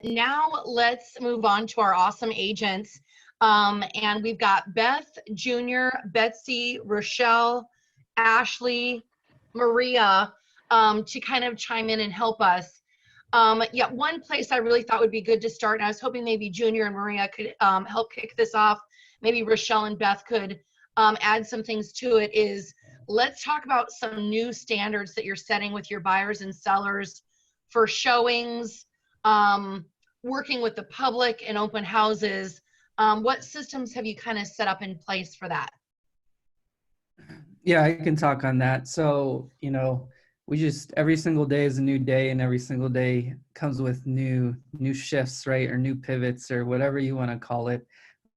Now let's move on to our awesome agents. And we've got Beth, Junior, Betsy, Rochelle, Ashlee, Maria, to kind of chime in and help us. Yeah, one place I really thought would be good to start, and I was hoping maybe Junior and Maria could help kick this off. Maybe Rochelle and Beth could add some things to it, is let's talk about some new standards that you're setting with your buyers and sellers for showings, working with the public and open houses. What systems have you kind of set up in place for that? Yeah, I can talk on that. So, we just, every single day is a new day, and every single day comes with new shifts, right? Or new pivots, or whatever you want to call it.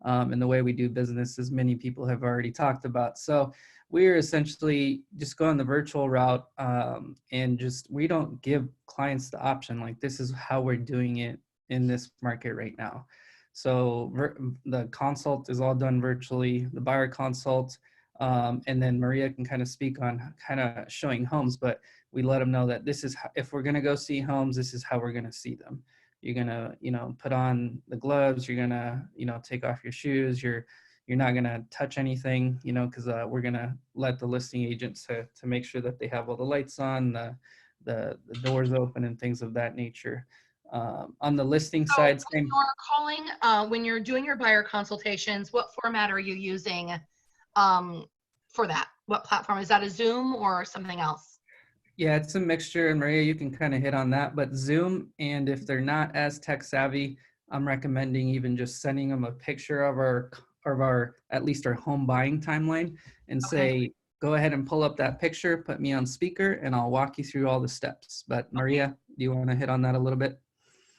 In the way we do business, as many people have already talked about. So we're essentially just going the virtual route, and we don't give clients the option, like, this is how we're doing it in this market right now. So the consult is all done virtually, the buyer consult, and then Maria can kind of speak on kind of showing homes, but we let them know that this is, if we're going to go see homes, this is how we're going to see them. You're going to, put on the gloves, you're going to, take off your shoes, you're not going to touch anything, because we're going to let the listing agents to make sure that they have all the lights on, the doors open, and things of that nature. On the listing side, when you're calling, when you're doing your buyer consultations, what format are you using for that? What platform? Is that a Zoom or something else? Yeah, it's a mixture, and Maria, you can kind of hit on that, but Zoom, and if they're not as tech savvy, I'm recommending even just sending them a picture of our at least our home buying timeline, and say, go ahead and pull up that picture, put me on speaker, and I'll walk you through all the steps. But Maria, do you want to hit on that a little bit?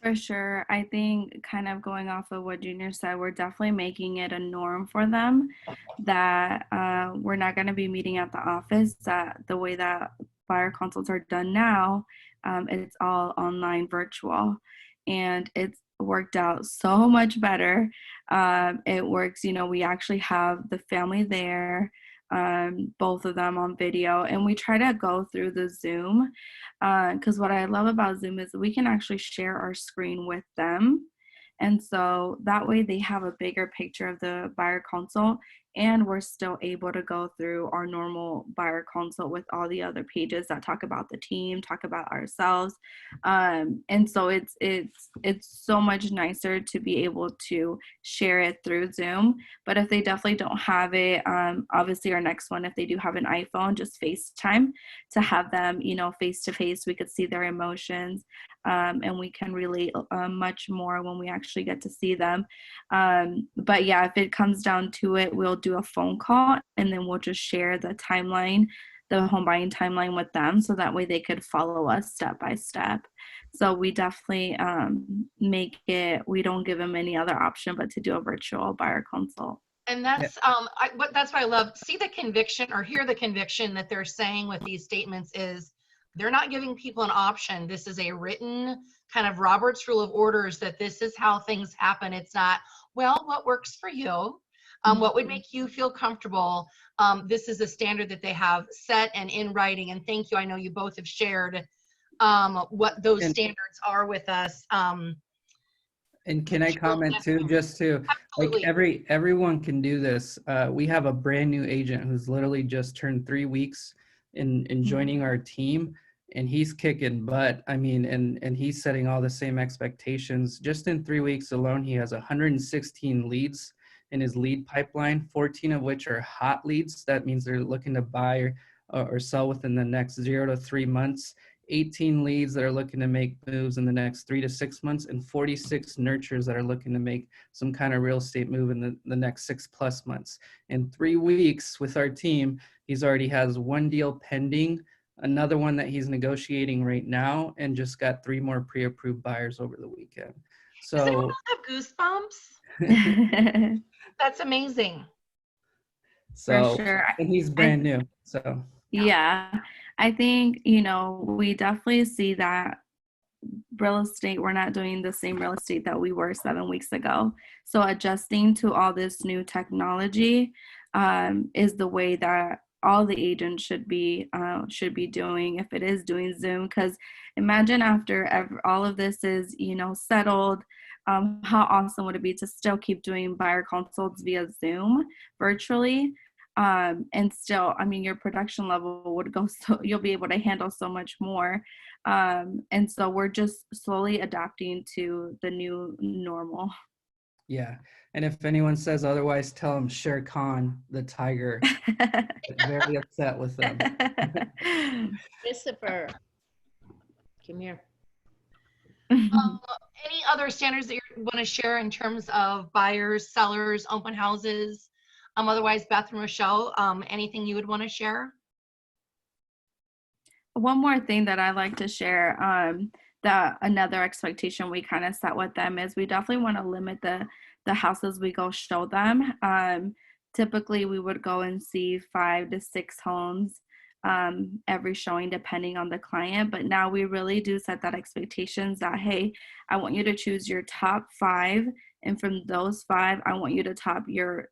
For sure. I think, kind of going off of what Junior said, we're definitely making it a norm for them that we're not going to be meeting at the office. That the way that buyer consults are done now, it's all online, virtual, and it's worked out so much better. It works, we actually have the family there, both of them on video, and we try to go through the Zoom, because what I love about Zoom is we can actually share our screen with them, and so that way they have a bigger picture of the buyer consult, and we're still able to go through our normal buyer consult with all the other pages that talk about the team, talk about ourselves, and so it's so much nicer to be able to share it through Zoom. But if they definitely don't have it, obviously our next one, if they do have an iPhone, just FaceTime to have them, face to face. We could see their emotions, and we can relate much more when we actually get to see them. But yeah, if it comes down to it, we'll do a phone call, and then we'll just share the timeline, the home buying timeline, with them, so that way they could follow us step by step. So we definitely make it, we don't give them any other option but to do a virtual buyer consult. And that's that's what I love. See the conviction, or hear the conviction that they're saying with these statements is they're not giving people an option. This is a written kind of Robert's Rule of Orders, that this is how things happen. It's not, well, what works for you? What would make you feel comfortable? This is a standard that they have set and in writing. And thank you. I know you both have shared what those standards are with us. And can I comment too, just to, Absolutely. like, everyone can do this. We have a brand new agent who's literally just turned 3 weeks in joining our team, and he's kicking butt. I mean, and he's setting all the same expectations. Just in 3 weeks alone, he has 116 leads in his lead pipeline, 14 of which are hot leads. That means they're looking to buy or sell within the next 0 to 3 months. 18 leads that are looking to make moves in the next 3 to 6 months, and 46 nurtures that are looking to make some kind of real estate move in the next 6+ months. In 3 weeks with our team, he's already has 1 deal pending, another one that he's negotiating right now, and just got 3 more pre-approved buyers over the weekend. So, does anyone else have goosebumps? That's amazing. So, for sure. And he's brand new. So yeah, I think, we definitely see that real estate, we're not doing the same real estate that we were 7 weeks ago. So adjusting to all this new technology is the way that all the agents should be doing, if it is doing Zoom, because imagine after all of this is, you know, settled, how awesome would it be to still keep doing buyer consults via Zoom virtually, and still, I mean, your production level would go, so you'll be able to handle so much more, and so we're just slowly adapting to the new normal. Yeah. And if anyone says otherwise, tell them Shere Khan, the tiger, is very upset with them. Christopher, come here. Any other standards that you want to share in terms of buyers, sellers, open houses? Otherwise, Beth and Rochelle, anything you would want to share? One more thing that I like to share, that another expectation we kind of set with them is we definitely want to limit the houses we go show them. Typically, we would go and see 5 to 6 homes every showing, depending on the client. But now we really do set that expectations that, hey, I want you to choose your top 5, and from those 5, I want you to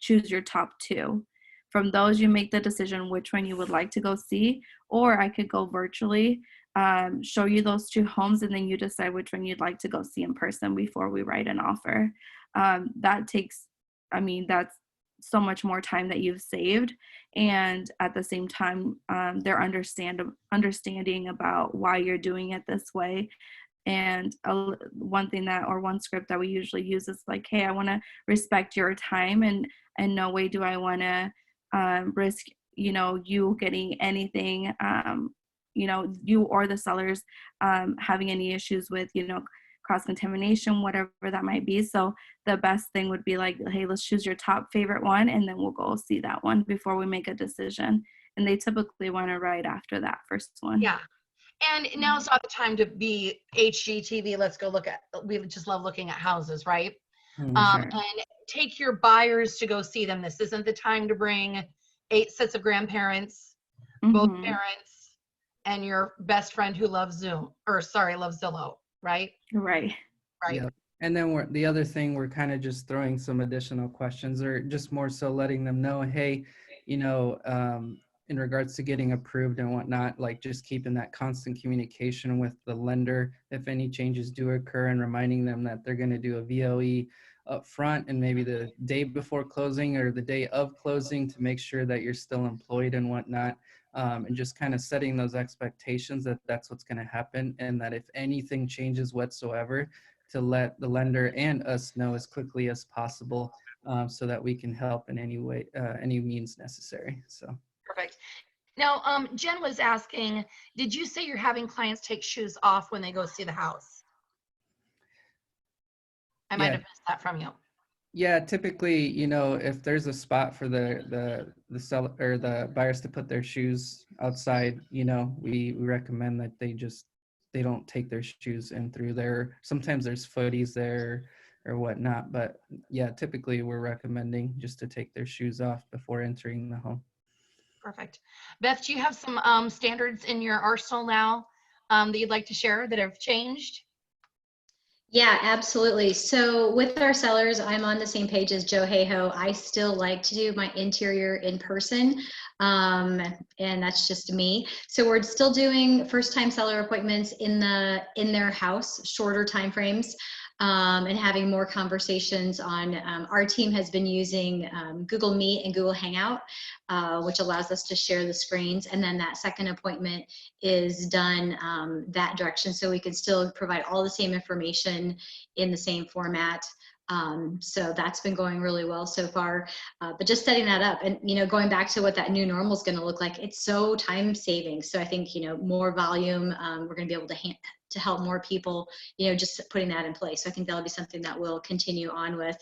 choose your top 2. From those, you make the decision which one you would like to go see, or I could go virtually, show you those 2 homes, and then you decide which one you'd like to go see in person before we write an offer. That takes, I mean, that's so much more time that you've saved, and at the same time, they're understanding about why you're doing it this way. And one script that we usually use is like, hey, I want to respect your time, and no way do I want to risk, you know, you getting anything, you know, you or the sellers having any issues with, you know, cross-contamination, whatever that might be. So the best thing would be like, hey, let's choose your top favorite one, and then we'll go see that one before we make a decision. And they typically want to write after that first one. Yeah. And now's not the time to be HGTV. Let's go look at, we just love looking at houses, right? Sure. And take your buyers to go see them. This isn't the time to bring 8 sets of grandparents, both parents, and your best friend who loves loves Zillow, right? Right. Right. Yeah. And then the other thing, we're kind of just throwing some additional questions, or just more so letting them know, hey, you know, in regards to getting approved and whatnot, like just keeping that constant communication with the lender if any changes do occur, and reminding them that they're going to do a VOE up front and maybe the day before closing or the day of closing to make sure that you're still employed and whatnot. And just kind of setting those expectations that that's what's going to happen, and that if anything changes whatsoever, to let the lender and us know as quickly as possible, so that we can help in any way, any means necessary. So. Perfect. Now, Jen was asking, did you say you're having clients take shoes off when they go see the house? I might have missed that from you. Yeah, typically, you know, if there's a spot for the seller or the buyers to put their shoes outside, you know, we recommend that they don't take their shoes in through there. Sometimes there's footies there or whatnot, but yeah, typically we're recommending just to take their shoes off before entering the home. Perfect. Beth, do you have some standards in your arsenal now that you'd like to share that have changed? Yeah, absolutely. So with our sellers, I'm on the same page as Joe Hayho. I still like to do my interior in person, and that's just me. So we're still doing first-time seller appointments in their house, shorter timeframes, and having more conversations on. Our team has been using Google Meet and Google Hangout, which allows us to share the screens, and then that second appointment is done that direction, so we can still provide all the same information in the same format. So that's been going really well so far, but just setting that up and, you know, going back to what that new normal is going to look like, it's so time saving. So I think, you know, more volume, we're going to be able to help more people, you know, just putting that in place. So I think that'll be something that we'll continue on with.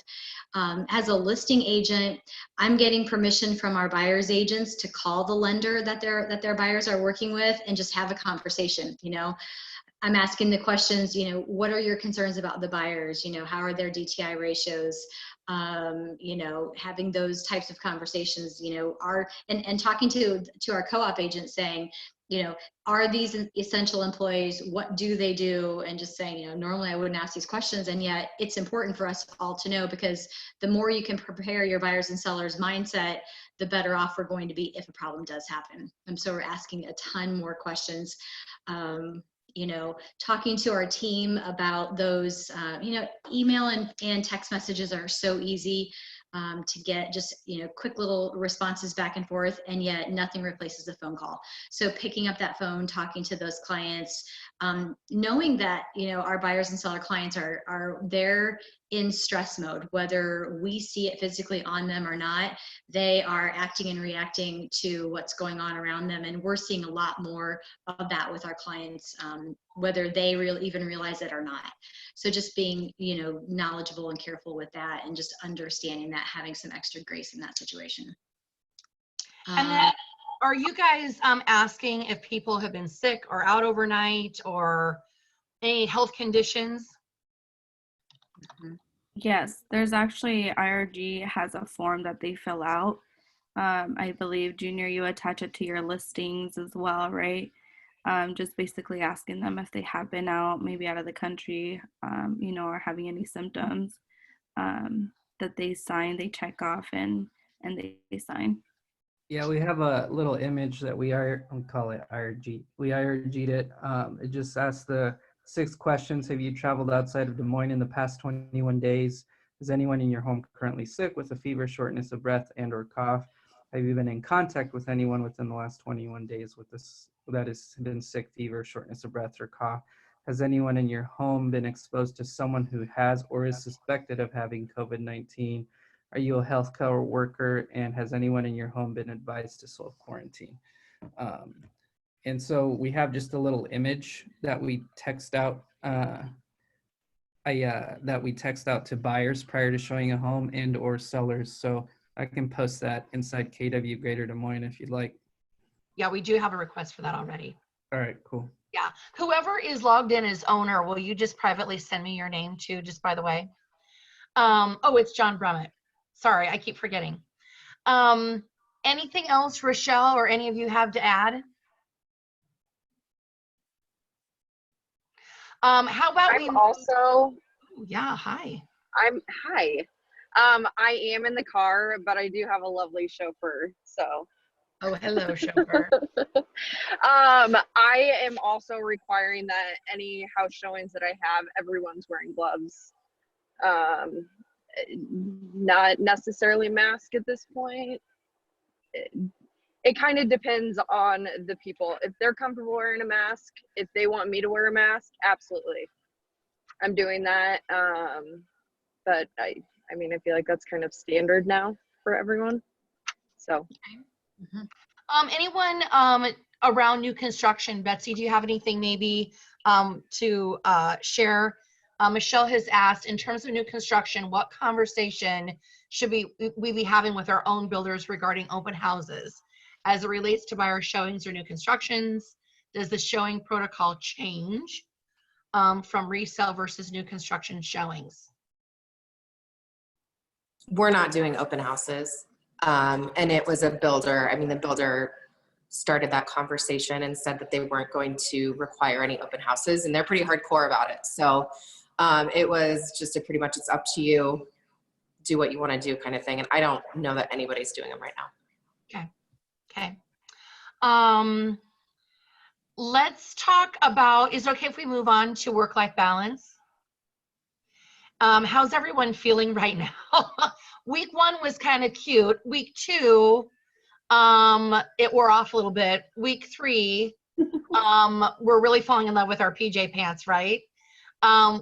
As a listing agent, I'm getting permission from our buyers agents to call the lender that their buyers are working with and just have a conversation. You know, I'm asking the questions, you know, what are your concerns about the buyers? You know, how are their DTI ratios? You know, having those types of conversations, you know, and talking to our co-op agents saying, you know, are these essential employees? What do they do? And just saying, you know, normally I wouldn't ask these questions, and yet it's important for us all to know, because the more you can prepare your buyers and sellers mindset, the better off we're going to be if a problem does happen. And so we're asking a ton more questions. You know, talking to our team about those, you know, email and text messages are so easy to get, just, you know, quick little responses back and forth, and yet nothing replaces a phone call. So picking up that phone, talking to those clients, knowing that, you know, our buyers and seller clients are there in stress mode, whether we see it physically on them or not, they are acting and reacting to what's going on around them. And we're seeing a lot more of that with our clients, whether they even realize it or not. So just being, you know, knowledgeable and careful with that, and just understanding that, having some extra grace in that situation. And then, are you guys asking if people have been sick or out overnight or any health conditions? Yes, there's actually, IRG has a form that they fill out. I believe, Junior, you attach it to your listings as well, right? Just basically asking them if they have been out, maybe out of the country, you know, or having any symptoms, that they sign, they check off, and they sign. Yeah, we have a little image that we call it IRG. We IRG'd it. It just asks the 6 questions. Have you traveled outside of Des Moines in the past 21 days? Is anyone in your home currently sick with a fever, shortness of breath, and or cough? Have you been in contact with anyone within the last 21 days with this that has been sick, fever, shortness of breath, or cough? Has anyone in your home been exposed to someone who has or is suspected of having COVID-19? Are you a healthcare worker, and has anyone in your home been advised to self-quarantine? And so we have just a little image that we text out that we text out to buyers prior to showing a home and or sellers. So I can post that inside KW Greater Des Moines if you'd like. Yeah, we do have a request for that already. All right, cool. Yeah, whoever is logged in as owner, will you just privately send me your name too, just by the way? Oh, it's John Brummett. Sorry, I keep forgetting. Anything else, Rochelle, or any of you have to add? How about I'm also, yeah, hi. hi. I am in the car, but I do have a lovely chauffeur, so. Oh, hello, chauffeur. I am also requiring that any house showings that I have, everyone's wearing gloves. Not necessarily mask at this point. It kind of depends on the people. If they're comfortable wearing a mask, if they want me to wear a mask, absolutely. I'm doing that. But I mean, I feel like that's kind of standard now for everyone. So. Anyone around new construction? Betsy, do you have anything maybe to share? Michelle has asked, in terms of new construction, what conversation should we be having with our own builders regarding open houses as it relates to buyer showings or new constructions? Does the showing protocol change from resale versus new construction showings? We're not doing open houses. And it was a builder. I mean, the builder started that conversation and said that they weren't going to require any open houses, and they're pretty hardcore about it. So it was just pretty much, it's up to you, do what you want to do kind of thing. And I don't know that anybody's doing them right now. Okay. Let's talk about, is it okay if we move on to work-life balance? How's everyone feeling right now? Week 1 was kind of cute. Week 2, it wore off a little bit. Week 3, we're really falling in love with our PJ pants, right?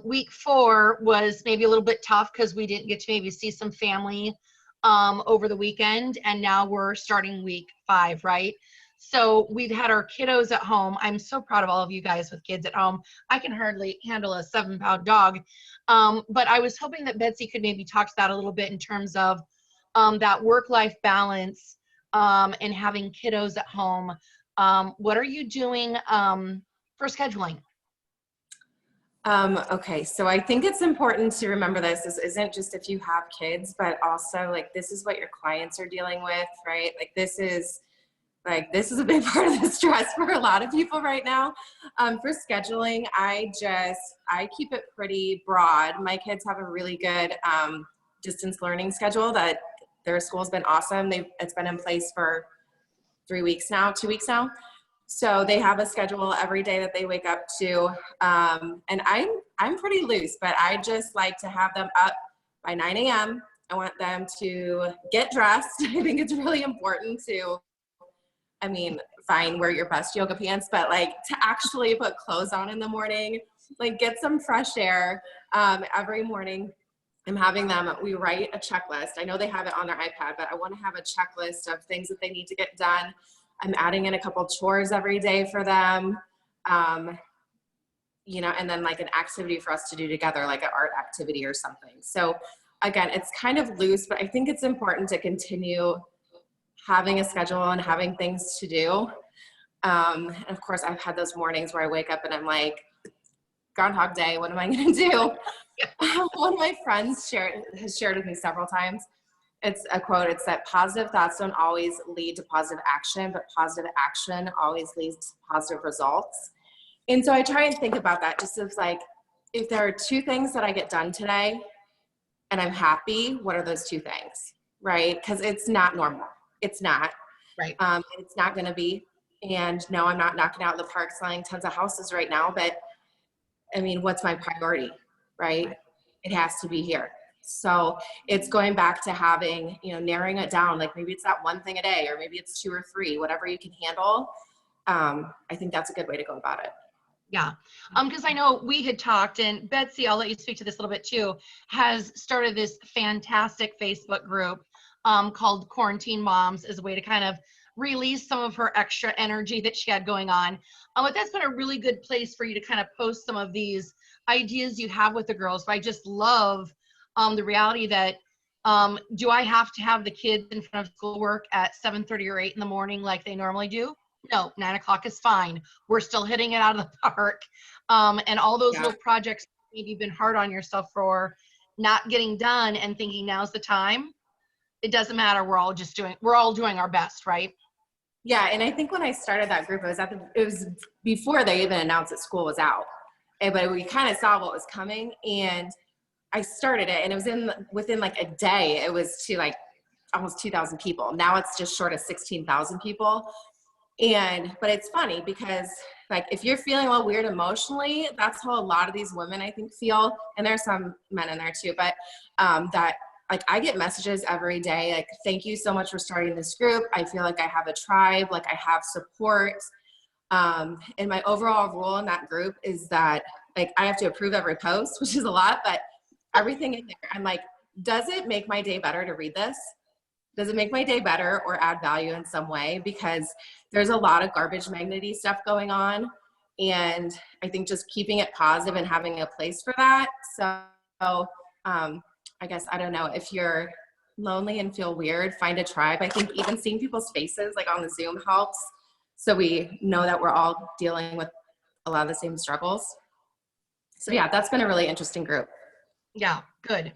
Week 4 was maybe a little bit tough because we didn't get to maybe see some family over the weekend, and now we're starting week 5, right? So we've had our kiddos at home. I'm so proud of all of you guys with kids at home. I can hardly handle a 7-pound dog. But I was hoping that Betsy could maybe talk to that a little bit in terms of that work-life balance and having kiddos at home. What are you doing for scheduling? Okay, so I think it's important to remember this isn't just if you have kids, but also like this is what your clients are dealing with, right? Like this is Like, this is a big part of the stress for a lot of people right now. For scheduling, I keep it pretty broad. My kids have a really good distance learning schedule that their school's been awesome. It's been in place for 2 weeks now. So they have a schedule every day that they wake up to. And I'm pretty loose, but I just like to have them up by 9 a.m. I want them to get dressed. I think it's really important to, fine, wear your best yoga pants, but like to actually put clothes on in the morning, like get some fresh air. Every morning I'm having them, we write a checklist. I know they have it on their iPad, but I want to have a checklist of things that they need to get done. I'm adding in a couple chores every day for them, and then like an activity for us to do together, like an art activity or something. So again, it's kind of loose, but I think it's important to continue having a schedule and having things to do. And of course, I've had those mornings where I wake up and I'm like, Groundhog Day, what am I going to do? One of my friends has shared with me several times. It's a quote. It's that positive thoughts don't always lead to positive action, but positive action always leads to positive results. And so I try and think about that just as like, if there are 2 things that I get done today and I'm happy, what are those 2 things, right? Because it's not normal. It's not. Right. It's not going to be. And no, I'm not knocking out the park selling tons of houses right now, but what's my priority, right? It has to be here. So it's going back to having, narrowing it down. Like maybe it's that 1 thing a day, or maybe it's 2 or 3, whatever you can handle. I think that's a good way to go about it. Yeah. Because I know we had talked, and Betsy, I'll let you speak to this a little bit too, has started this fantastic Facebook group called Quarantine Moms as a way to kind of release some of her extra energy that she had going on. But that's been a really good place for you to kind of post some of these ideas you have with the girls. But I just love the reality that do I have to have the kids in front of schoolwork at 7:30 or 8 in the morning like they normally do? No, 9 o'clock is fine. We're still hitting it out of the park. And all those little projects maybe you've been hard on yourself for not getting done and thinking now's the time. It doesn't matter. We're all doing our best, right? Yeah. And I think when I started that group, it was before they even announced that school was out. But we kind of saw what was coming, and I started it, and it was within like a day, it was to like almost 2,000 people. Now it's just short of 16,000 people. But it's funny because like, if you're feeling a little weird emotionally, that's how a lot of these women, I think, feel. And there's some men in there too, but that like, I get messages every day, like, thank you so much for starting this group. I feel like I have a tribe, like I have support. And my overall rule in that group is that like, I have to approve every post, which is a lot, but everything in there, I'm like, does it make my day better to read this? Does it make my day better or add value in some way? Because there's a lot of garbage magnety stuff going on. And I think just keeping it positive and having a place for that. So I guess, I don't know, if you're lonely and feel weird, find a tribe. I think even seeing people's faces like on the Zoom helps. So we know that we're all dealing with a lot of the same struggles. So yeah, that's been a really interesting group. Yeah, good.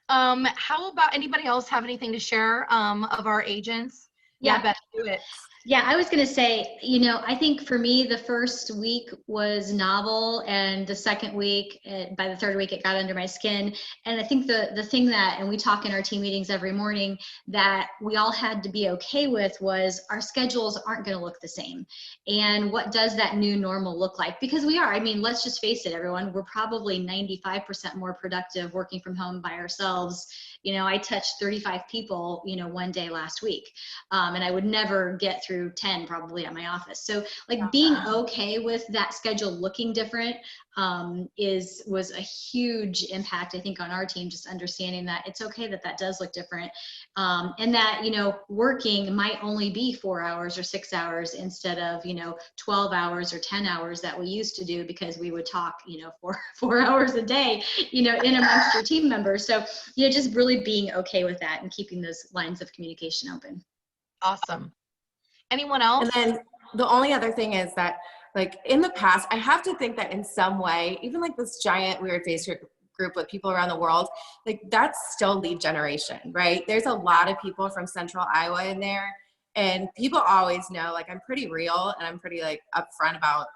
How about anybody else have anything to share of our agents? Yeah. Beth, do it. Yeah, I was going to say, I think for me, the first week was novel, and the second week, by the third week, it got under my skin. And I think the thing that, and we talk in our team meetings every morning, that we all had to be okay with was our schedules aren't going to look the same. And what does that new normal look like? Because we are, let's just face it, everyone, we're probably 95% more productive working from home by ourselves. I touched 35 people, one day last week. And I would never get through 10 probably at my office. So like being okay with that schedule looking different was a huge impact, I think, on our team, just understanding that it's okay that does look different. And that, working might only be 4 hours or 6 hours instead of, 12 hours or 10 hours that we used to do, because we would talk, four hours a day, in amongst your team members. So, just really being okay with that and keeping those lines of communication open. Awesome. Anyone else? And then the only other thing is that, like, in the past, I have to think that in some way, even like this giant weird Facebook group with people around the world, like that's still lead generation, right? There's a lot of people from Central Iowa in there, And people always know, like, I'm pretty real and I'm pretty like upfront about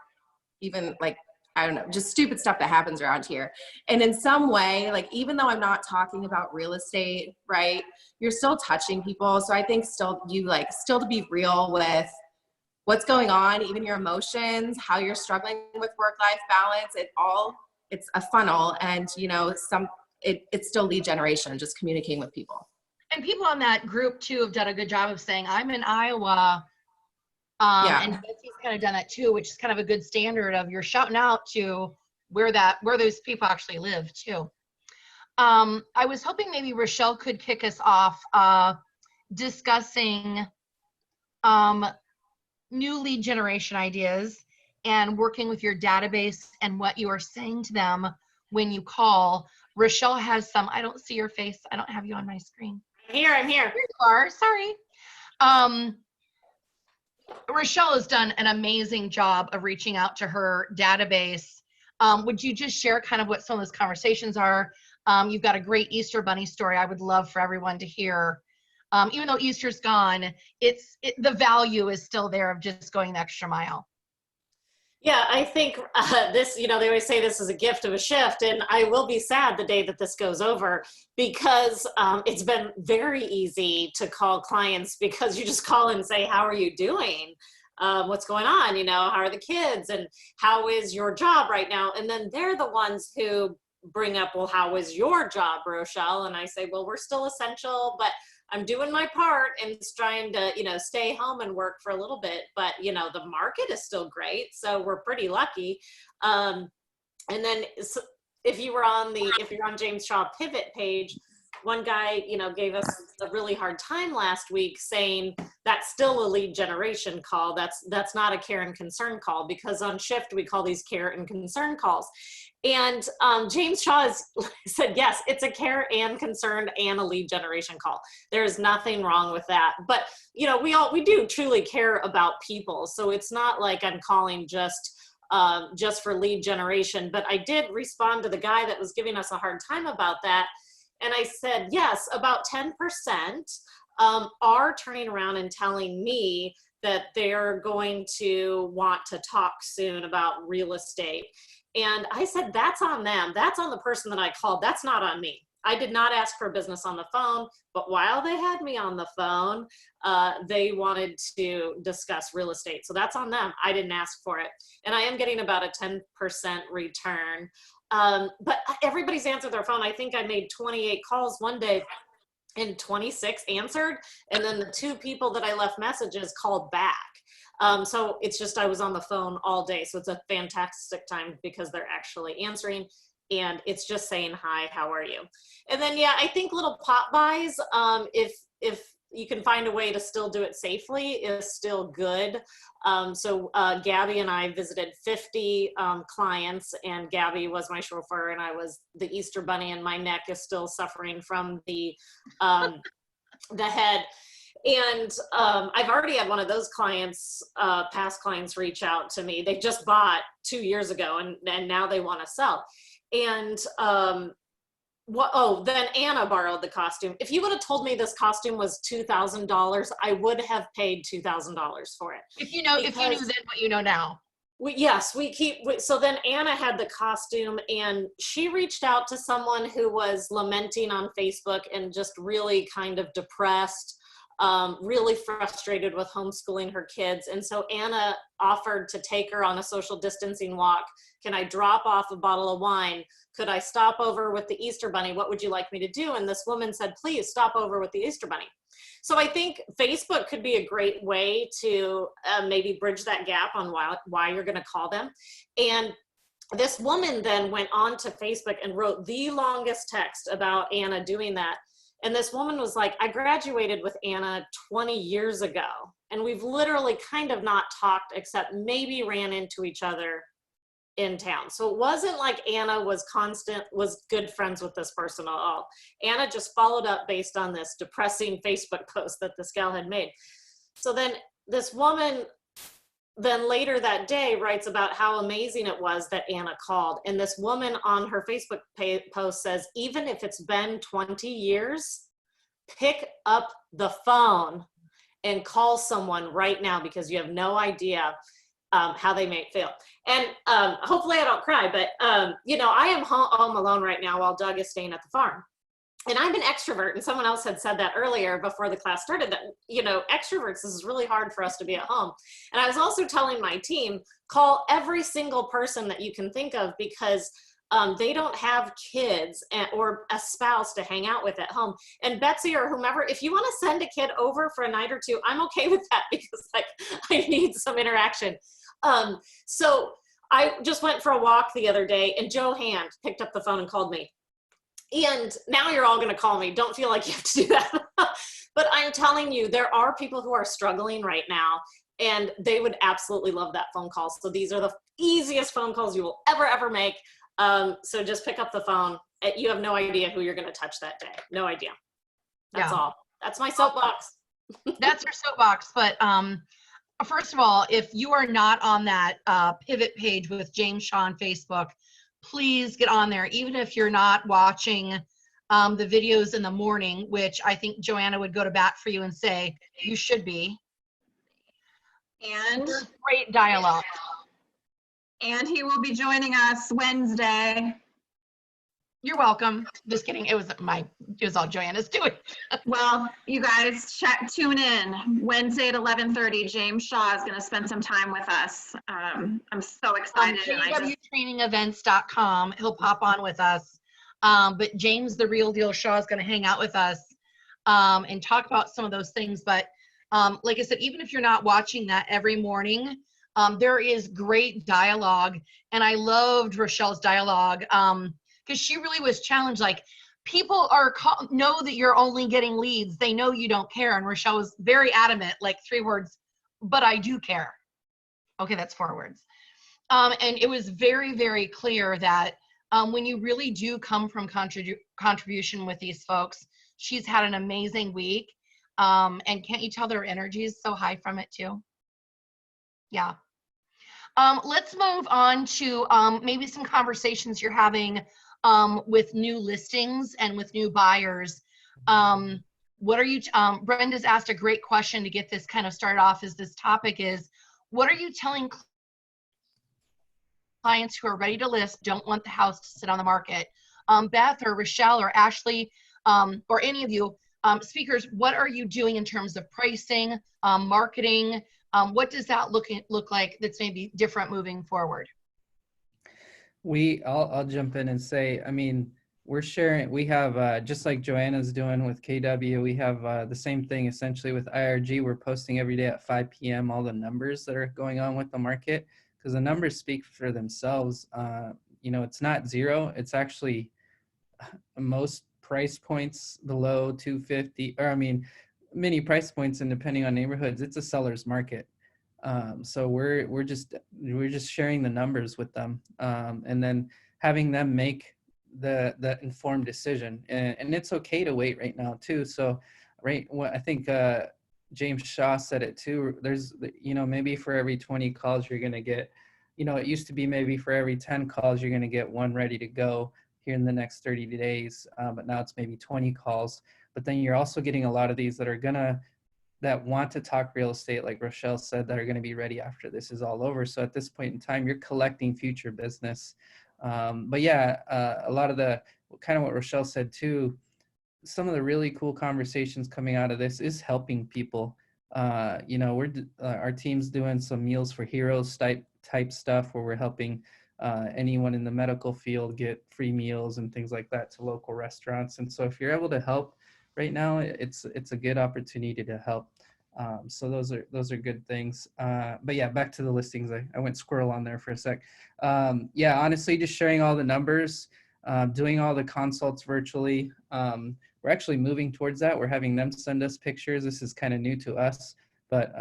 even like, I don't know, just stupid stuff that happens around here. And in some way, like, even though I'm not talking about real estate, right, you're still touching people. So I think still to be real with what's going on, even your emotions, how you're struggling with work-life balance, it's a funnel. And, you know, it's still lead generation, just communicating with people. And people on that group too have done a good job of saying, I'm in Iowa. Yeah. And Betsy's kind of done that too, which is kind of a good standard of you're shouting out to where those people actually live too. I was hoping maybe Rochelle could kick us off discussing new lead generation ideas and working with your database and what you are saying to them when you call. Rochelle has some, I don't see your face. I don't have you on my screen. I'm here. Here you are, sorry. Rochelle has done an amazing job of reaching out to her database. Would you just share kind of what some of those conversations are? You've got a great Easter Bunny story I would love for everyone to hear. Even though Easter's gone, the value is still there of just going the extra mile. Yeah, I think this, you know, they always say this is a gift of a shift, and I will be sad the day that this goes over, because it's been very easy to call clients because you just call and say, how are you doing? What's going on? You know, how are the kids? And how is your job right now? And then they're the ones who bring up, well, how is your job, Rochelle? And I say, well, we're still essential, but I'm doing my part and trying to, you know, stay home and work for a little bit, but, you know, the market is still great. So we're pretty lucky. And then if you're on James Shaw pivot page, one guy, you know, gave us a really hard time last week saying that's still a lead generation call. That's not a care and concern call, because on shift, we call these care and concern calls. And James Shaw said, yes, it's a care and concern and a lead generation call. There's nothing wrong with that. But, you know, we do truly care about people. So it's not like I'm calling just for lead generation. But I did respond to the guy that was giving us a hard time about that. And I said, yes, about 10% are turning around and telling me that they're going to want to talk soon about real estate. And I said, that's on them. That's on the person that I called. That's not on me. I did not ask for business on the phone, but while they had me on the phone, they wanted to discuss real estate. So that's on them. I didn't ask for it. And I am getting about a 10% return. But everybody's answered their phone. I think I made 28 calls one day and 26 answered. And then the 2 people that I left messages called back. So it's just, I was on the phone all day. So it's a fantastic time because they're actually answering, and it's just saying, hi, how are you? And then, yeah, I think little pop buys, if you can find a way to still do it safely, is still good. So Gabby and I visited 50 clients, and Gabby was my chauffeur and I was the Easter Bunny, and my neck is still suffering from the head. And I've already had one of those clients, past clients, reach out to me. They just bought 2 years ago, and now they want to sell. And then Anna borrowed the costume. If you would have told me this costume was $2,000, I would have paid $2,000 for it. If you knew then what you know now. So then Anna had the costume, and she reached out to someone who was lamenting on Facebook and just really kind of depressed, really frustrated with homeschooling her kids. And so Anna offered to take her on a social distancing walk. Can I drop off a bottle of wine? Could I stop over with the Easter Bunny? What would you like me to do? And this woman said, please stop over with the Easter Bunny. So I think Facebook could be a great way to maybe bridge that gap on why you're going to call them. And this woman then went on to Facebook and wrote the longest text about Anna doing that. And this woman was like, I graduated with Anna 20 years ago, and we've literally kind of not talked except maybe ran into each other in town. So it wasn't like Anna was good friends with this person at all. Anna just followed up based on this depressing Facebook post that this gal had made. So then this woman then later that day writes about how amazing it was that Anna called. And this woman on her Facebook post says, even if it's been 20 years, pick up the phone and call someone right now, because you have no idea how they may feel. And hopefully I don't cry, but you know, I am home alone right now while Doug is staying at the farm. And I'm an extrovert, and someone else had said that earlier before the class started, that, you know, extroverts, this is really hard for us to be at home. And I was also telling my team, call every single person that you can think of, because they don't have kids or a spouse to hang out with at home. And Betsy or whomever, if you want to send a kid over for a night or two, I'm okay with that, because like I need some interaction. So I just went for a walk the other day, and Joe Hand picked up the phone and called me. And now you're all going to call me. Don't feel like you have to do that. But I'm telling you, there are people who are struggling right now, and they would absolutely love that phone call. So these are the easiest phone calls you will ever make. So just pick up the phone. You have no idea who you're going to touch that day. No idea. That's all. That's my soapbox. That's your soapbox. But first of all, if you are not on that pivot page with James Shaw on Facebook, please get on there. Even if you're not watching the videos in the morning, which I think Joanna would go to bat for you and say you should be. And great dialogue. And he will be joining us Wednesday. You're welcome. Just kidding. It was all Joanna's doing. Well, you guys tune in Wednesday at 11:30. James Shaw is going to spend some time with us. I'm so excited. JWTrainingEvents.com. He'll pop on with us. But James, the real deal Shaw, is going to hang out with us and talk about some of those things. But like I said, even if you're not watching that every morning, there is great dialogue. And I loved Rochelle's dialogue. Because she really was challenged. Like, people know that you're only getting leads. They know you don't care. And Rochelle was very adamant, like 3 words, but I do care. Okay, that's 4 words. And it was very, very clear that when you really do come from contribution with these folks, she's had an amazing week. And can't you tell their energy is so high from it too? Yeah. Let's move on to maybe some conversations you're having with new listings and with new buyers. What are you, Brenda's asked a great question to get this kind of started off as this topic is, what are you telling clients who are ready to list, don't want the house to sit on the market? Beth or Rochelle or Ashlee or any of you speakers, what are you doing in terms of pricing, marketing? What does that look like that's maybe different moving forward? I'll jump in and say, I mean, we're sharing, we have, just like Joanna's doing with KW, we have the same thing essentially with IRG. We're posting every day at 5 p.m. all the numbers that are going on with the market, because the numbers speak for themselves. You know, it's not zero. It's actually most price points below 250, or I mean, many price points, and depending on neighborhoods, it's a seller's market. So we're just sharing the numbers with them, and then having them make the informed decision. And it's okay to wait right now too. So I think James Shaw said it too. There's, you know, maybe for every 20 calls you're gonna get, you know, it used to be maybe for every 10 calls you're gonna get 1 ready to go here in the next 30 days, but now it's maybe 20 calls. But then you're also getting a lot of these that want to talk real estate, like Rochelle said, that are going to be ready after this is all over. So at this point in time, you're collecting future business. But yeah, a lot of the, kind of what Rochelle said too, some of the really cool conversations coming out of this is helping people. You know, our team's doing some Meals for Heroes type stuff where we're helping anyone in the medical field get free meals and things like that to local restaurants. And so if you're able to help right now, it's a good opportunity to help. So those are good things. But yeah, back to the listings. I went squirrel on there for a sec. Yeah, honestly, just sharing all the numbers, doing all the consults virtually. We're actually moving towards that. We're having them send us pictures. This is kind of new to us, but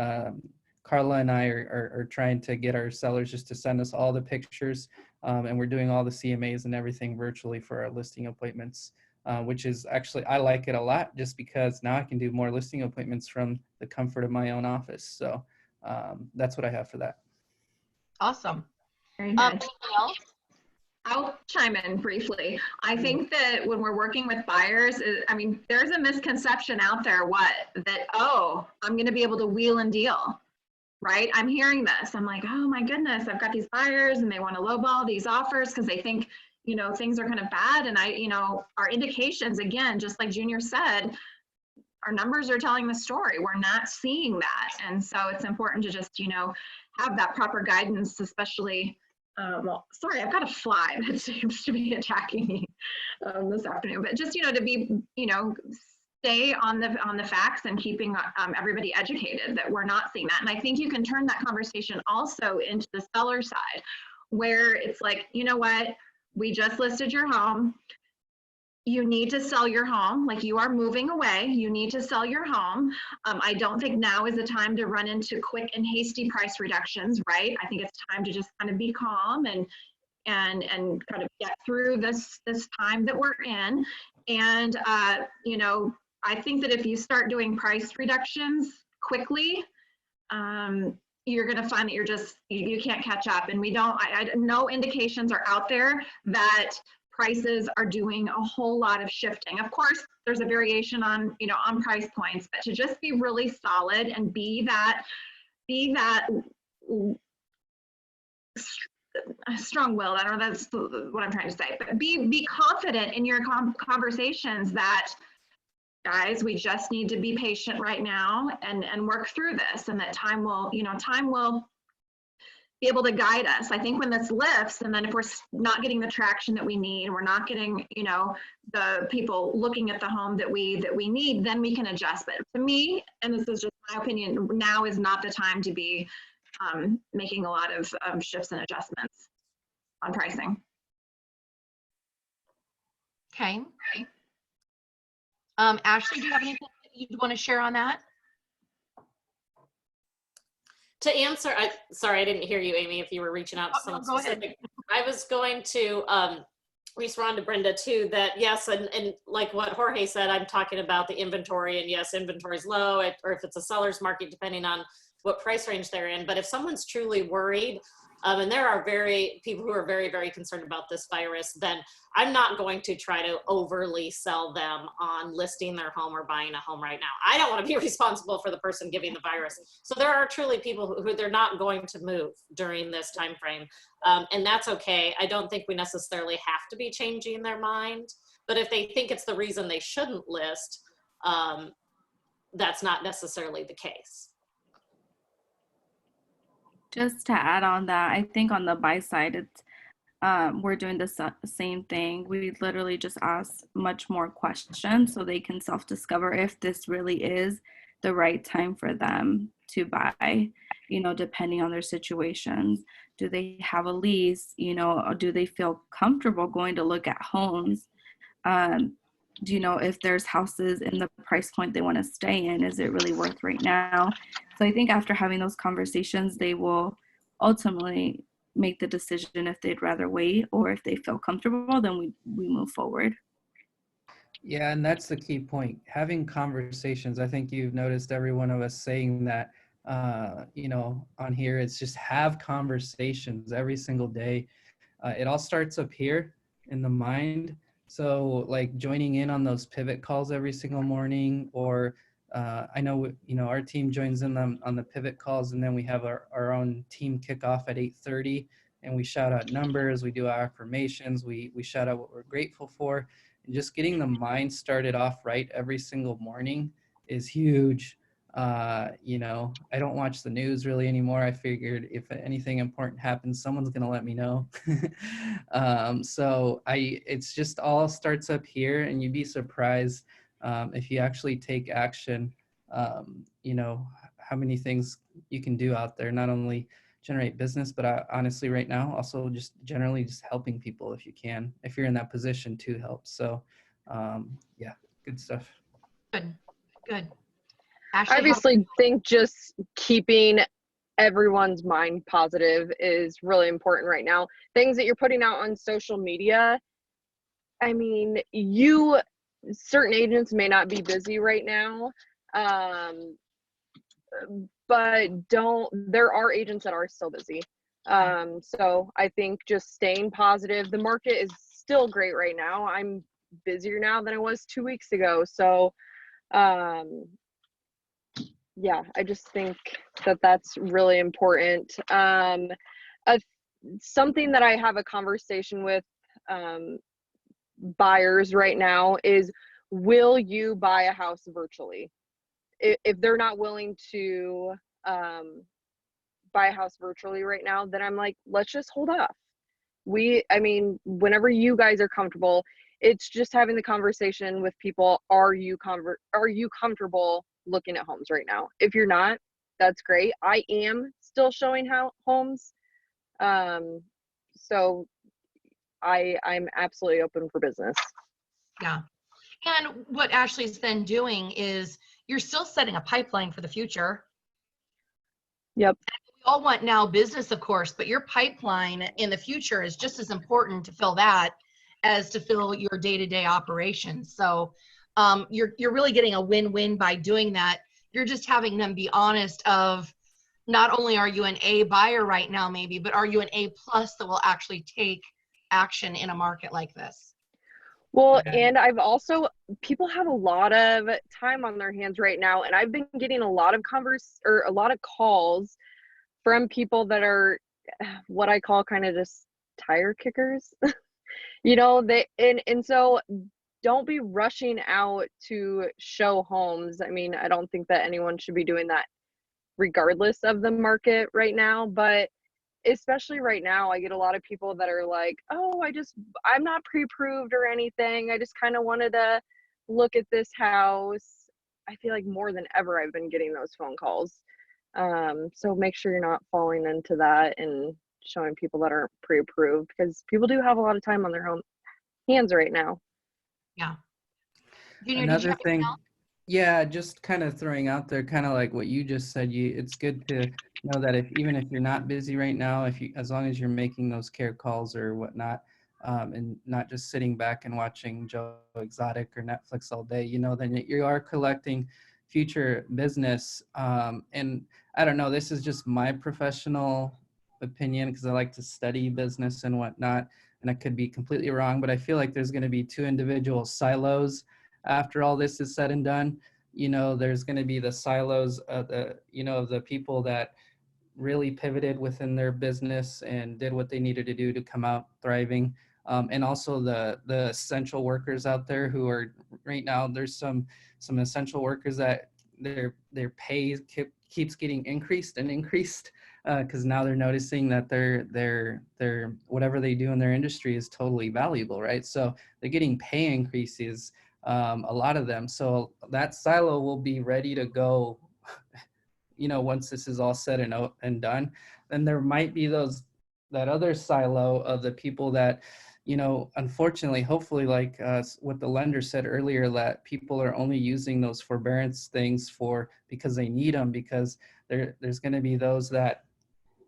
Carla and I are trying to get our sellers just to send us all the pictures, and we're doing all the CMAs and everything virtually for our listing appointments, which is actually, I like it a lot just because now I can do more listing appointments from the comfort of my own office. So that's what I have for that. Awesome. Very good. Anything else? I'll chime in briefly. I think that when we're working with buyers, I mean, there's a misconception out there, oh, I'm going to be able to wheel and deal, right? I'm hearing this. I'm like, oh my goodness, I've got these buyers and they want to lowball these offers because they think, you know, things are kind of bad. And our indications, again, just like Junior said, our numbers are telling the story. We're not seeing that. And so it's important to just, have that proper guidance, especially. Well, sorry, I've got a fly that seems to be attacking me this afternoon. But just, to be, stay on the facts and keeping everybody educated that we're not seeing that. And I think you can turn that conversation also into the seller side, where it's like, you know what, we just listed your home. You need to sell your home. Like, you are moving away. You need to sell your home. I don't think now is the time to run into quick and hasty price reductions, right? I think it's time to just kind of be calm and kind of get through this time that we're in. And, I think that if you start doing price reductions quickly, you're going to find that you can't catch up. And no indications are out there that prices are doing a whole lot of shifting. Of course, there's a variation on, on price points, but to just be really solid and be that strong-willed, I don't know, that's what I'm trying to say, but be confident in your conversations that, guys, we just need to be patient right now and work through this, and that time will be able to guide us. I think when this lifts, and then if we're not getting the traction that we need, we're not getting, the people looking at the home that we need, then we can adjust. But to me, and this is just my opinion, now is not the time to be making a lot of shifts and adjustments on pricing. Okay. Ashlee, do you have anything that you'd want to share on that? To answer, sorry, I didn't hear you, Amy, if you were reaching out to someone specific. I was going to respond to Brenda too, that yes, and like what Jorge said, I'm talking about the inventory, and yes, inventory is low, or if it's a seller's market, depending on what price range they're in. But if someone's truly worried, and there are people who are very, very concerned about this virus, then I'm not going to try to overly sell them on listing their home or buying a home right now. I don't want to be responsible for the person giving the virus. So there are truly people who they're not going to move during this time frame, and that's okay. I don't think we necessarily have to be changing their mind, but if they think it's the reason they shouldn't list, that's not necessarily the case. Just to add on that, I think on the buy side, it's we're doing the same thing. We literally just ask much more questions so they can self-discover if this really is the right time for them to buy, depending on their situations. Do they have a lease? Or do they feel comfortable going to look at homes? If there's houses in the price point they want to stay in, is it really worth right now? So I think after having those conversations, they will ultimately make the decision if they'd rather wait, or if they feel comfortable, then we move forward. Yeah, and that's the key point. Having conversations. I think you've noticed every one of us saying that, on here, it's just have conversations every single day. It all starts up here in the mind. So like joining in on those pivot calls every single morning, or I know, our team joins in on the pivot calls, and then we have our own team kickoff at 8:30, and we shout out numbers, we do our affirmations, we shout out what we're grateful for, and just getting the mind started off right every single morning is huge. I don't watch the news really anymore. I figured if anything important happens, someone's going to let me know. It's just all starts up here, and you'd be surprised if you actually take action, how many things you can do out there, not only generate business, but honestly right now, also just generally just helping people if you can, if you're in that position to help. So yeah, good stuff. Good. I obviously think just keeping everyone's mind positive is really important right now. Things that you're putting out on social media, I mean, certain agents may not be busy right now, but there are agents that are still busy. So I think just staying positive. The market is still great right now. I'm busier now than I was 2 weeks ago. So yeah, I just think that that's really important. Something that I have a conversation with buyers right now is, will you buy a house virtually? If they're not willing to buy a house virtually right now, then I'm like, let's just hold off. I mean, whenever you guys are comfortable, it's just having the conversation with people. Are you comfortable looking at homes right now? If you're not, that's great. I am still showing homes. So I'm absolutely open for business. Yeah. And what Ashlee's then doing is you're still setting a pipeline for the future. Yep. We all want now business, of course, but your pipeline in the future is just as important to fill that as to fill your day-to-day operations. So you're really getting a win-win by doing that. You're just having them be honest of, not only are you an A buyer right now, maybe, but are you an A plus that will actually take action in a market like this? Well, and people have a lot of time on their hands right now, and I've been getting a lot of calls from people that are what I call kind of just tire kickers. You know, and so don't be rushing out to show homes. I mean, I don't think that anyone should be doing that regardless of the market right now, but especially right now, I get a lot of people that are like, oh, I'm not pre-approved or anything. I just kind of wanted to look at this house. I feel like more than ever, I've been getting those phone calls. So make sure you're not falling into that and showing people that aren't pre-approved, because people do have a lot of time on their own hands right now. Yeah. Junior, Another thing, yeah, just kind of throwing out there, kind of like what you just said, it's good to know that even if you're not busy right now, as long as you're making those care calls or whatnot, and not just sitting back and watching Joe Exotic or Netflix all day, then you are collecting future business. And I don't know, this is just my professional opinion, because I like to study business and whatnot, and I could be completely wrong, but I feel like there's going to be two individual silos after all this is said and done. There's going to be the silos of the people that really pivoted within their business and did what they needed to do to come out thriving. And also the essential workers out there who are right now, there's some essential workers that their pay keeps getting increased and increased, because now they're noticing that their whatever they do in their industry is totally valuable, right? So they're getting pay increases, a lot of them. So that silo will be ready to go, once this is all said and done. Then there might be that other silo of the people that, unfortunately, hopefully, like what the lender said earlier, that people are only using those forbearance things because they need them, because there's going to be those that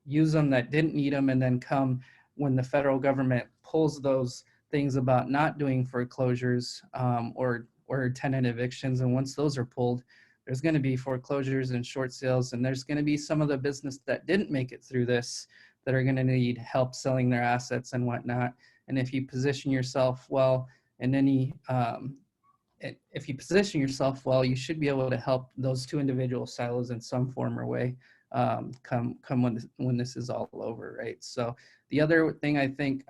use them that didn't need them, and then come when the federal government pulls those things about not doing foreclosures, or tenant evictions. And once those are pulled, there's going to be foreclosures and short sales, and there's going to be some of the business that didn't make it through this that are going to need help selling their assets and whatnot. And if you position yourself well you should be able to help those two individual silos in some form or way, come when this is all over, right? So the other thing, I think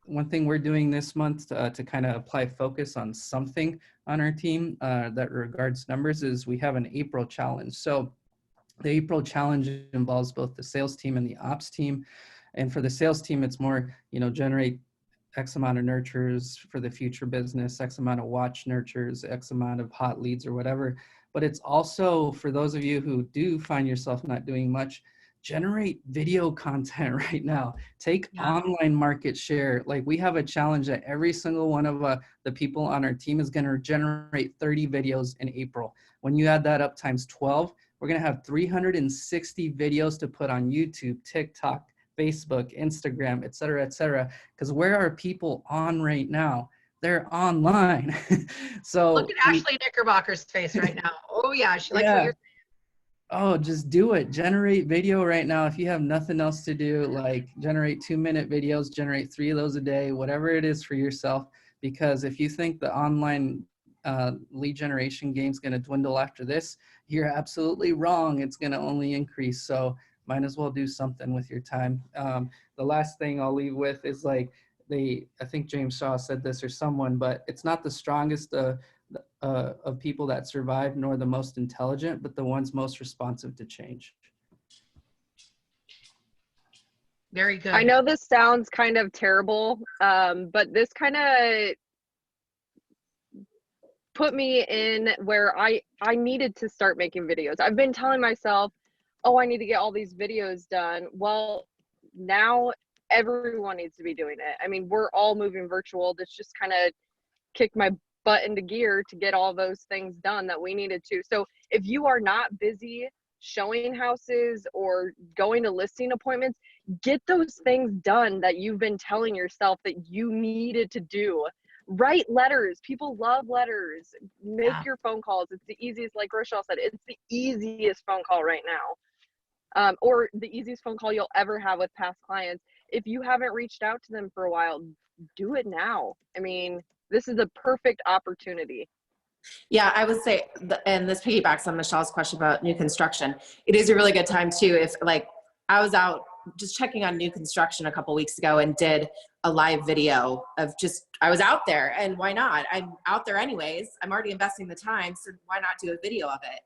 one thing we're doing this month to kind of apply focus on something on our team that regards numbers is we have an April challenge. So the April challenge involves both the sales team and the ops team. And for the sales team, it's more, generate X amount of nurtures for the future business, X amount of watch nurtures, X amount of hot leads or whatever. But it's also for those of you who do find yourself not doing much, generate video content right now. Take online market share. Like, we have a challenge that every single one of the people on our team is going to generate 30 videos in April. When you add that up times 12, we're going to have 360 videos to put on YouTube, TikTok, Facebook, Instagram, et cetera, because where are people on right now? They're online. So look at Ashlee Knickerbocker's face right now. Oh yeah, she likes what you're saying. oh, just do it. Generate video right now. If you have nothing else to do, like generate 2-minute videos, generate 3 of those a day, whatever it is for yourself. Because if you think the online lead generation game is going to dwindle after this, you're absolutely wrong. It's going to only increase. So might as well do something with your time. The last thing I'll leave with is like, I think James Shaw said this or someone, but it's not the strongest of people that survive, nor the most intelligent, but the ones most responsive to change. Very good. I know this sounds kind of terrible, but this kind of put me in where I needed to start making videos. I've been telling myself, oh, I need to get all these videos done. Well, now everyone needs to be doing it. I mean, we're all moving virtual. This just kind of kicked my butt into gear to get all those things done that we needed to. So if you are not busy showing houses or going to listing appointments, get those things done that you've been telling yourself that you needed to do. Write letters. People love letters. Make your phone calls. It's the easiest, like Rochelle said, it's the easiest phone call right now. Or the easiest phone call you'll ever have with past clients. If you haven't reached out to them for a while, do it now. I mean, this is a perfect opportunity. Yeah, I would say, and this piggybacks on Michelle's question about new construction. It is a really good time too. If like I was out just checking on new construction a couple weeks ago and did a live video of just, I was out there, and why not? I'm out there anyways. I'm already investing the time, so why not do a video of it?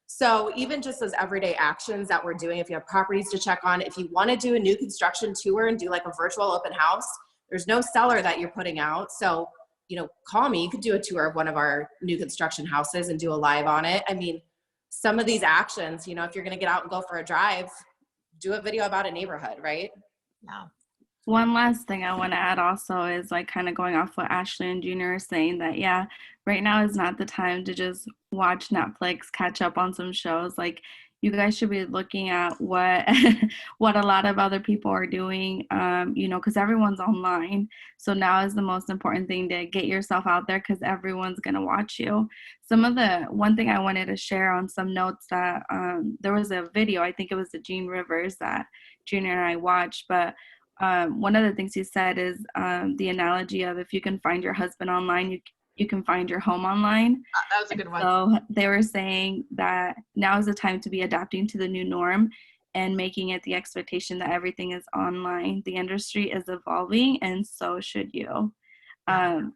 So even just those everyday actions that we're doing, if you have properties to check on, if you want to do a new construction tour and do like a virtual open house, there's no seller that you're putting out. So, you know, call me. You could do a tour of one of our new construction houses and do a live on it. I mean, some of these actions, you know, if you're going to get out and go for a drive, do a video about a neighborhood, right? Yeah. One last thing I want to add also is like kind of going off what Ashlee and Junior are saying, that yeah, right now is not the time to just watch Netflix, catch up on some shows. Like, you guys should be looking at what what a lot of other people are doing, you know, because everyone's online. So now is the most important thing, to get yourself out there, because everyone's going to watch you. One thing I wanted to share on some notes, that there was a video, I think it was the Gene Rivers that Junior and I watched, but one of the things he said is the analogy of, if you can find your husband online, you can find your home online. That was a good one. So they were saying that now is the time to be adapting to the new norm and making it the expectation that everything is online. The industry is evolving, and so should you.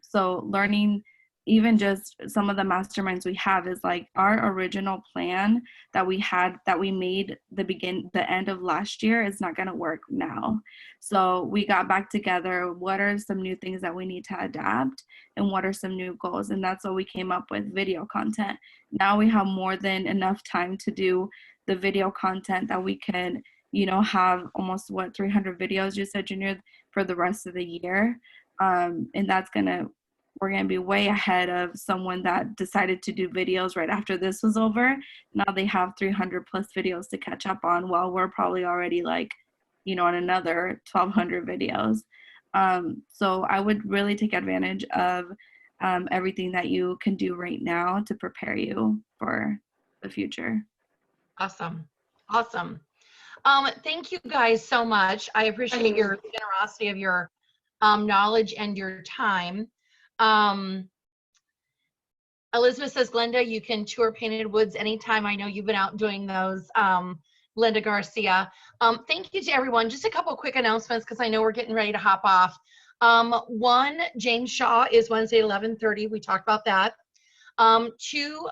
So learning, even just some of the masterminds we have, is like our original plan that we had, that we made the end of last year, is not going to work now. So we got back together. What are some new things that we need to adapt, and what are some new goals? And that's what we came up with: video content. Now we have more than enough time to do the video content that we can, you know, have almost 300 videos, you said, Junior, for the rest of the year. And we're going to be way ahead of someone that decided to do videos right after this was over. Now they have 300 plus videos to catch up on, while we're probably already like, you know, on another 1,200 videos. So I would really take advantage of everything that you can do right now to prepare you for the future. Awesome. Awesome. Thank you guys so much. I appreciate your generosity of your knowledge and your time. Elizabeth says, Glenda, you can tour Painted Woods anytime. I know you've been out doing those, Glenda Garcia. Thank you to everyone. Just a couple quick announcements, because I know we're getting ready to hop off. One, James Shaw is Wednesday, 11:30. We talked about that. Two,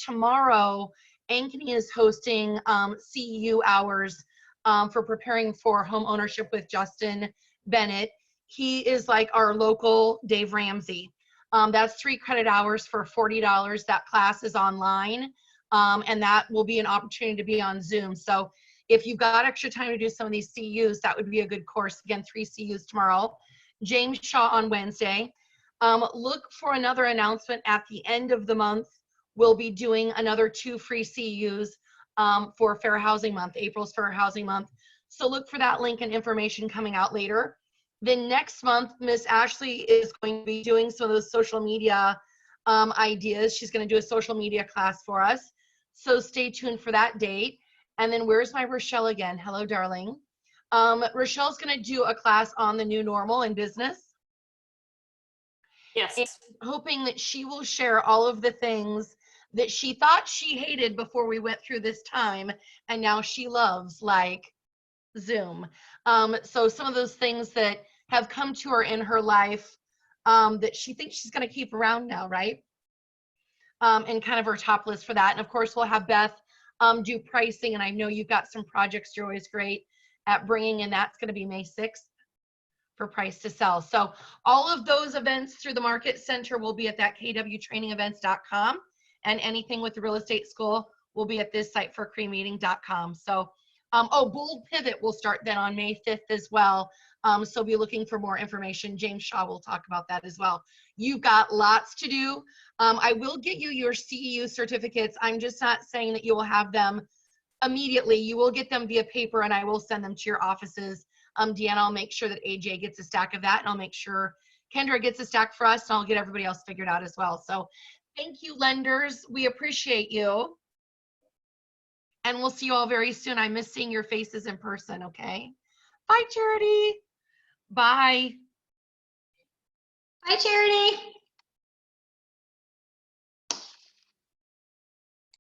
tomorrow, Ankeny is hosting CEU hours for preparing for home ownership with Justin Bennett. He is like our local Dave Ramsey. That's 3 credit hours for $40. That class is online, and that will be an opportunity to be on Zoom. So if you've got extra time to do some of these CUs, that would be a good course. Again, 3 CUs tomorrow. James Shaw on Wednesday. Look for another announcement at the end of the month. We'll be doing another 2 free CUs for Fair Housing Month, April's Fair Housing Month. So look for that link and information coming out later. Then next month, Miss Ashlee is going to be doing some of those social media ideas. She's going to do a social media class for us. So stay tuned for that date. And then where's my Rochelle again? Hello, darling. Rochelle's going to do a class on the new normal in business. Yes. And hoping that she will share all of the things that she thought she hated before we went through this time, and now she loves, like Zoom. So some of those things that have come to her in her life that she thinks she's going to keep around now, right? And kind of her top list for that. And of course, we'll have Beth do pricing, and I know you've got some projects you're always great at bringing, and that's going to be May 6th for Price to Sell. So all of those events through the Market Center will be at that kwtrainingevents.com, and anything with the real estate school will be at this site for cremeeting.com. So, Bold Pivot will start then on May 5th as well. So be looking for more information. James Shaw will talk about that as well. You've got lots to do. I will get you your CEU certificates. I'm just not saying that you will have them immediately. You will get them via paper, and I will send them to your offices. Deanna, I'll make sure that AJ gets a stack of that, and I'll make sure Kendra gets a stack for us, and I'll get everybody else figured out as well. So thank you, lenders. We appreciate you. And we'll see you all very soon. I miss seeing your faces in person, okay? Bye, Charity. Bye. Bye, Charity.